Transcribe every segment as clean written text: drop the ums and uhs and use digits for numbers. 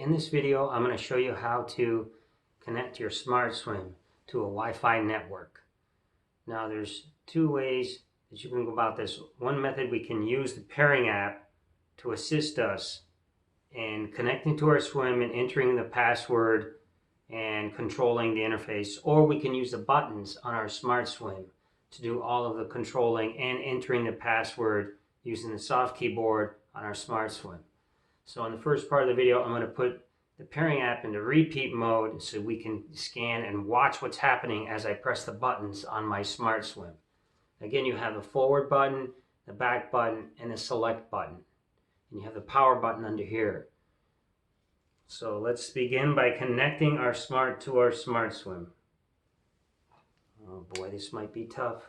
In this video, I'm going to show you how to connect your SmartSwim to a Wi-Fi network. Now, there's two ways that you can go about this. One method, we can use the pairing app to assist us in connecting to our swim and entering the password and controlling the interface, or we can use the buttons on our SmartSwim to do all of the controlling and entering the password using the soft keyboard on our SmartSwim. So in the first part of the video, I'm going to put the pairing app into repeat mode so we can scan and watch what's happening as I press the buttons on my SmartSwim. Again, you have the forward button, the back button, and the select button. And you have the power button under here. So let's begin by connecting our SmartSwim. Oh boy, this might be tough.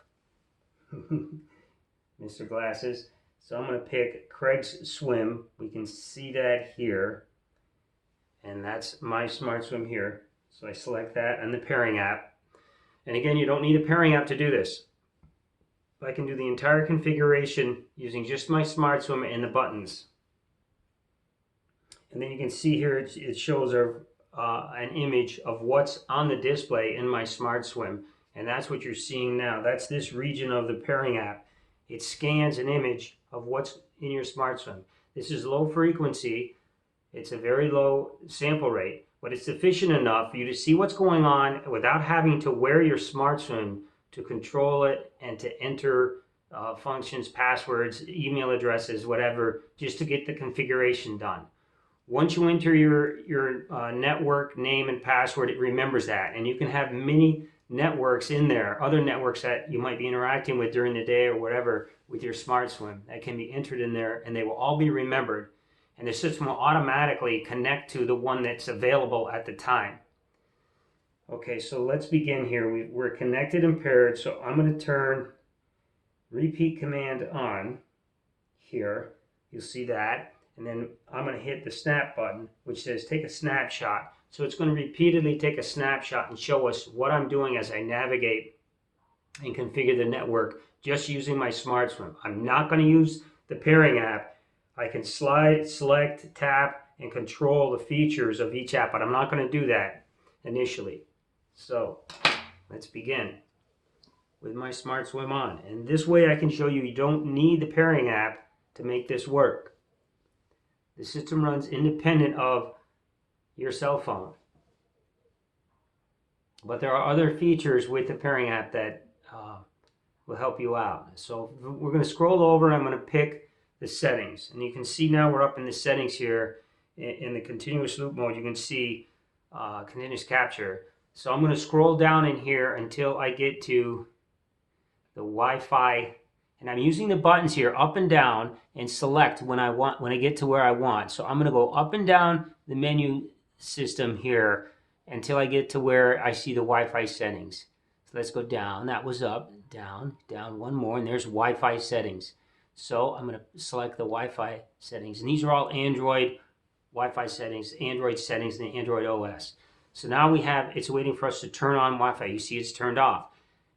Mr. Glasses. So I'm going to pick Craig's Swim. We can see that here. And that's my SmartSwim here. So I select that and the pairing app. And again, you don't need a pairing app to do this. I can do the entire configuration using just my SmartSwim and the buttons. And then you can see here it shows an image of what's on the display in my SmartSwim. And that's what you're seeing now. That's this region of the pairing app. It scans an image of what's in your SmartSwim. This is low frequency. It's a very low sample rate, but it's sufficient enough for you to see what's going on without having to wear your SmartSwim to control it and to enter functions, passwords, email addresses, whatever, just to get the configuration done. Once you enter your network name and password, it remembers that, and you can have many networks in there, other networks that you might be interacting with during the day or whatever with your SmartSwim that can be entered in there, and they will all be remembered, and the system will automatically connect to the one that's available at the time. Okay, so let's begin here. We're connected and paired, so I'm going to turn repeat command on here. You'll see that, and then I'm going to hit the snap button, which says take a snapshot. So it's going to repeatedly take a snapshot and show us what I'm doing as I navigate and configure the network just using my SmartSwim. I'm not going to use the pairing app. I can slide, select, tap, and control the features of each app, but I'm not going to do that initially. So let's begin with my SmartSwim on. And this way I can show you don't need the pairing app to make this work. The system runs independent of your cell phone. But there are other features with the pairing app that will help you out. So we're going to scroll over and I'm going to pick the settings. And you can see now we're up in the settings here in the continuous loop mode. You can see continuous capture. So I'm going to scroll down in here until I get to the Wi-Fi. And I'm using the buttons here up and down and select when I get to where I want. So I'm going to go up and down the menu system here until I get to where I see the Wi-Fi settings. So let's go down. That was up, down, down one more, and there's Wi-Fi settings. So I'm going to select the Wi-Fi settings, and these are all Android Wi-Fi settings, Android settings, and the Android OS. So now it's waiting for us to turn on Wi-Fi. You see it's turned off.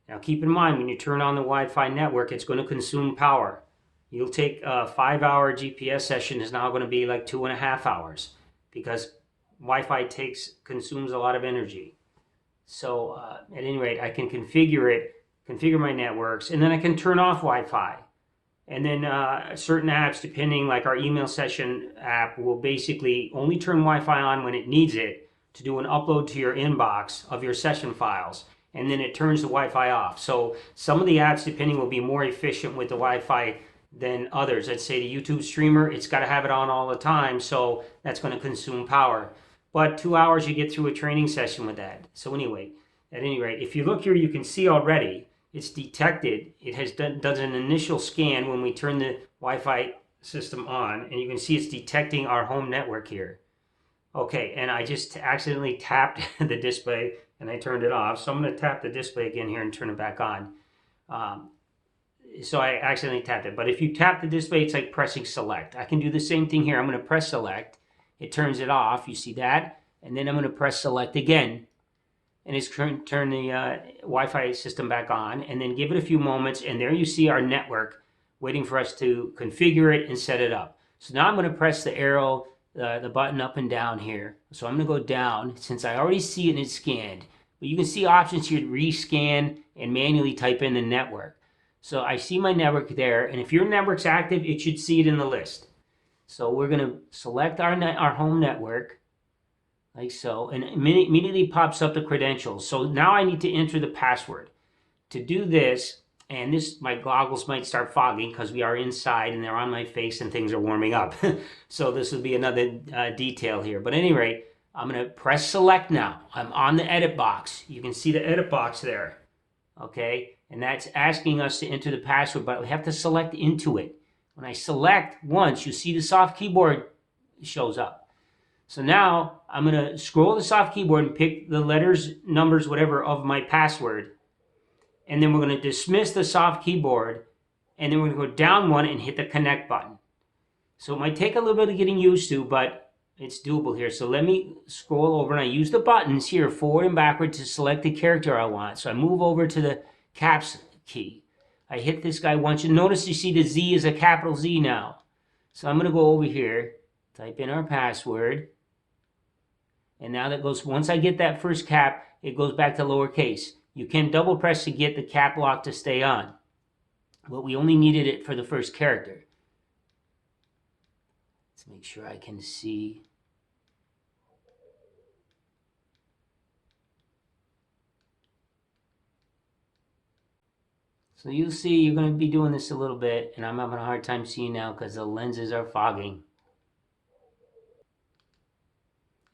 Now keep in mind, when you turn on the Wi-Fi network, it's going to consume power. You'll take a 5-hour GPS session is now going to be like 2.5 hours because Wi-Fi consumes a lot of energy. So at any rate, I can configure my networks, and then I can turn off Wi-Fi. And then certain apps, depending, like our email session app, will basically only turn Wi-Fi on when it needs it to do an upload to your inbox of your session files. And then it turns the Wi-Fi off. So some of the apps, depending, will be more efficient with the Wi-Fi than others. Let's say the YouTube streamer, it's got to have it on all the time, so that's going to consume power. But 2 hours, you get through a training session with that. So anyway, at any rate, if you look here, you can see already it's detected. It has does an initial scan when we turn the Wi-Fi system on, and you can see it's detecting our home network here. Okay, and I just accidentally tapped the display and I turned it off. So I'm going to tap the display again here and turn it back on. So I accidentally tapped it. But if you tap the display, it's like pressing select. I can do the same thing here. I'm going to press select. It turns it off. You see that? And then I'm going to press select again. And it's turn the Wi-Fi system back on. And then give it a few moments. And there you see our network waiting for us to configure it and set it up. So now I'm going to press the arrow the button up and down here. So I'm going to go down since I already see it and it's scanned. But you can see options here to rescan and manually type in the network. So I see my network there, and if your network's active, it should see it in the list. So we're going to select our home network, like so, and it immediately pops up the credentials. So now I need to enter the password. To do this, and my goggles might start fogging because we are inside and they're on my face and things are warming up. So this will be another detail here. But at any rate, I'm going to press select now. I'm on the edit box. You can see the edit box there. Okay, and that's asking us to enter the password, but we have to select into it. When I select once, you see the soft keyboard shows up. So now I'm going to scroll the soft keyboard and pick the letters, numbers, whatever of my password. And then we're going to dismiss the soft keyboard, and then we're going to go down one and hit the connect button. So it might take a little bit of getting used to, but it's doable here. So let me scroll over, and I use the buttons here forward and backward to select the character I want. So I move over to the caps key. I hit this guy once. You notice you see the Z is a capital Z now. So I'm going to go over here, type in our password. And now that goes, once I get that first cap, it goes back to lowercase. You can double press to get the cap lock to stay on. But we only needed it for the first character. Let's make sure I can see. So you'll see you're going to be doing this a little bit, and I'm having a hard time seeing now because the lenses are fogging.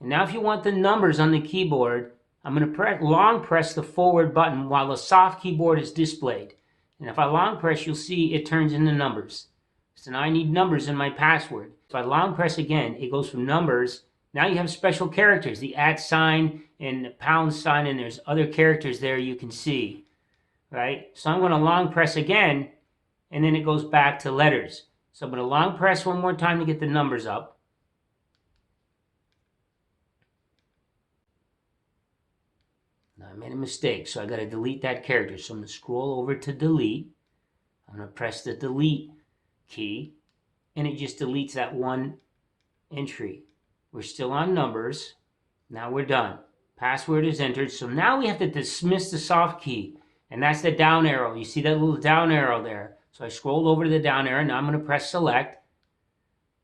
And now if you want the numbers on the keyboard, I'm going to long press the forward button while the soft keyboard is displayed. And if I long press, you'll see it turns into numbers. So now I need numbers in my password. If I long press again, it goes from numbers. Now you have special characters, the @ sign and the pound sign, and there's other characters there you can see. Right? So I'm going to long press again, and then it goes back to letters. So I'm going to long press one more time to get the numbers up. Now I made a mistake, so I got to delete that character. So I'm going to scroll over to delete. I'm going to press the delete key, and it just deletes that one entry. We're still on numbers. Now we're done. Password is entered. So now we have to dismiss the soft key. And that's the down arrow. You see that little down arrow there. So I scrolled over to the down arrow. Now I'm going to press select.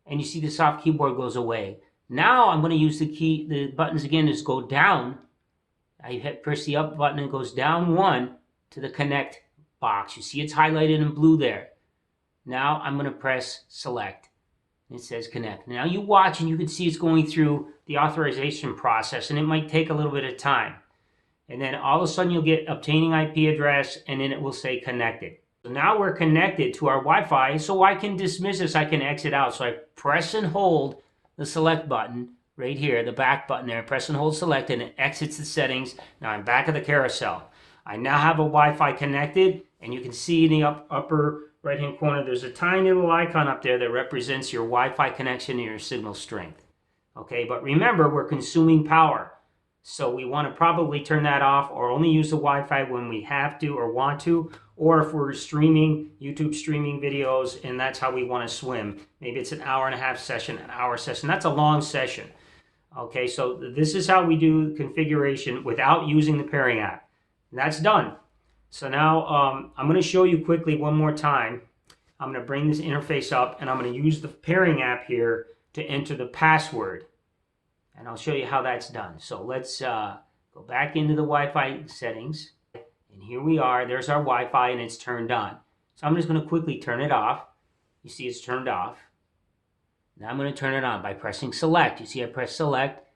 And you see the soft keyboard goes away. Now I'm going to use the buttons again to go down. I press the up button and it goes down one to the connect box. You see it's highlighted in blue there. Now I'm going to press select. It says connect. Now you watch and you can see it's going through the authorization process, and it might take a little bit of time. And then all of a sudden you'll get obtaining IP address, and then it will say connected. So now we're connected to our Wi-Fi, so I can dismiss this, I can exit out. So I press and hold the select button right here, the back button there, press and hold select, and it exits the settings. Now I'm back at the carousel. I now have a Wi-Fi connected, and you can see in the upper right-hand corner, there's a tiny little icon up there that represents your Wi-Fi connection and your signal strength. Okay, but remember, we're consuming power. So we want to probably turn that off, or only use the Wi-Fi when we have to or want to, or if we're streaming, YouTube streaming videos, and that's how we want to swim. Maybe it's an hour-and-a-half session, an hour session. That's a long session. Okay, so this is how we do configuration without using the pairing app. And that's done. So now I'm going to show you quickly one more time. I'm going to bring this interface up, and I'm going to use the pairing app here to enter the password. And I'll show you how that's done. So let's go back into the Wi-Fi settings. And here we are. There's our Wi-Fi, and it's turned on. So I'm just going to quickly turn it off. You see it's turned off. Now I'm going to turn it on by pressing select. You see I press select.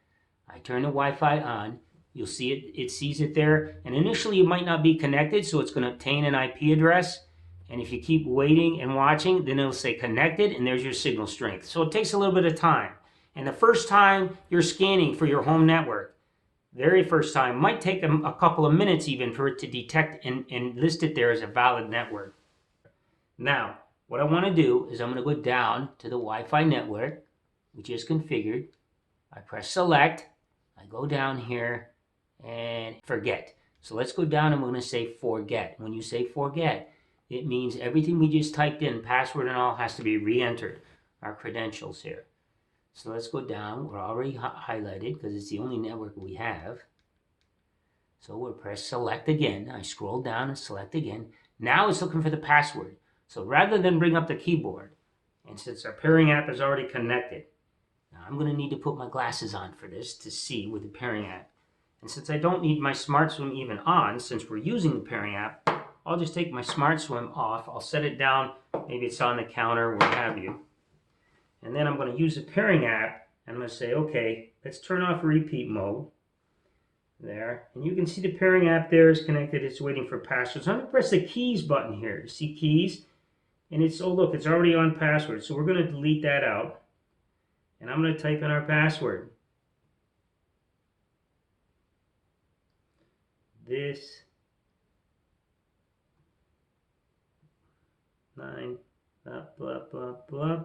I turn the Wi-Fi on. You'll see it sees it there. And initially it might not be connected, so it's going to obtain an IP address. And if you keep waiting and watching, then it'll say connected, and there's your signal strength. So it takes a little bit of time. And the first time you're scanning for your home network, very first time, might take a couple of minutes even for it to detect and list it there as a valid network. Now, what I want to do is I'm going to go down to the Wi-Fi network, which is configured. I press select. I go down here and forget. So let's go down and we're going to say forget. When you say forget, it means everything we just typed in, password and all, has to be re-entered, our credentials here. So let's go down. We're already highlighted because it's the only network we have. So we'll press select again. I scroll down and select again. Now it's looking for the password. So rather than bring up the keyboard, and since our pairing app is already connected, now I'm going to need to put my glasses on for this to see with the pairing app. And since I don't need my SmartSwim even on, since we're using the pairing app, I'll just take my SmartSwim off. I'll set it down. Maybe it's on the counter, what have you. And then I'm going to use the pairing app. And I'm going to say, okay, let's turn off repeat mode. There. And you can see the pairing app there is connected. It's waiting for passwords. So I'm going to press the keys button here. You see keys? And it's, oh look, it's already on password. So we're going to delete that out. And I'm going to type in our password. This 9 blah blah blah blah.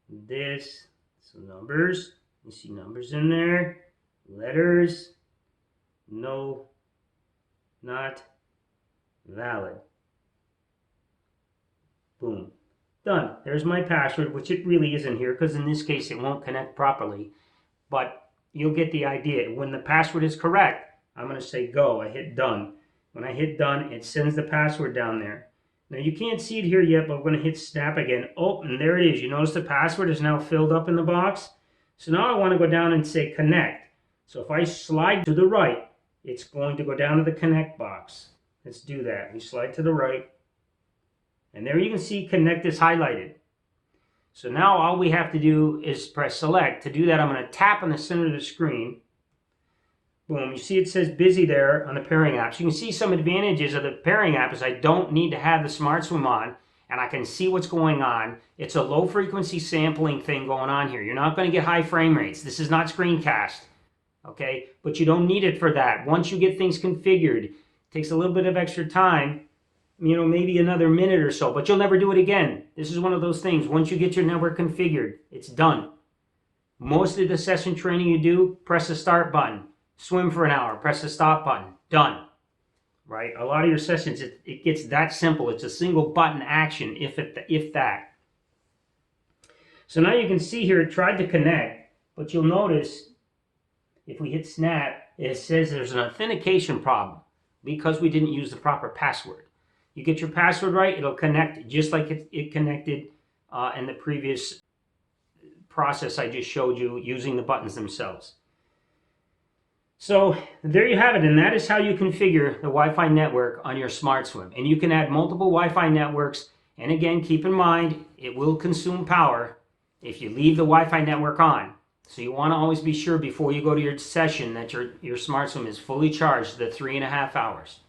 This, so numbers. You see numbers in there. Letters. No, not valid. Boom. Done. There's my password, which it really isn't here because in this case it won't connect properly. But you'll get the idea. When the password is correct, I'm going to say go. I hit done. When I hit done, it sends the password down there. Now you can't see it here yet, but I'm going to hit snap again. Oh, and there it is. You notice the password is now filled up in the box. So now I want to go down and say connect. So if I slide to the right, it's going to go down to the connect box. Let's do that. We slide to the right. And there you can see connect is highlighted. So now all we have to do is press select. To do that, I'm going to tap on the center of the screen. Boom. You see it says busy there on the pairing app. So you can see some advantages of the pairing app is I don't need to have the SmartSwim on. And I can see what's going on. It's a low frequency sampling thing going on here. You're not going to get high frame rates. This is not screencast. Okay, but you don't need it for that. Once you get things configured, it takes a little bit of extra time, maybe another minute or so, but you'll never do it again. This is one of those things. Once you get your network configured, it's done. Most of the session training you do, press the start button, swim for an hour, press the stop button, done. Right? A lot of your sessions, it gets that simple. It's a single button action, if that. So now you can see here, it tried to connect, but you'll notice if we hit snap, it says there's an authentication problem because we didn't use the proper password. You get your password right, it'll connect just like it connected in the previous process I just showed you using the buttons themselves. So there you have it, and that is how you configure the Wi-Fi network on your SmartSwim. And you can add multiple Wi-Fi networks, and again, keep in mind, it will consume power if you leave the Wi-Fi network on. So you want to always be sure before you go to your session that your SmartSwim is fully charged the 3.5 hours.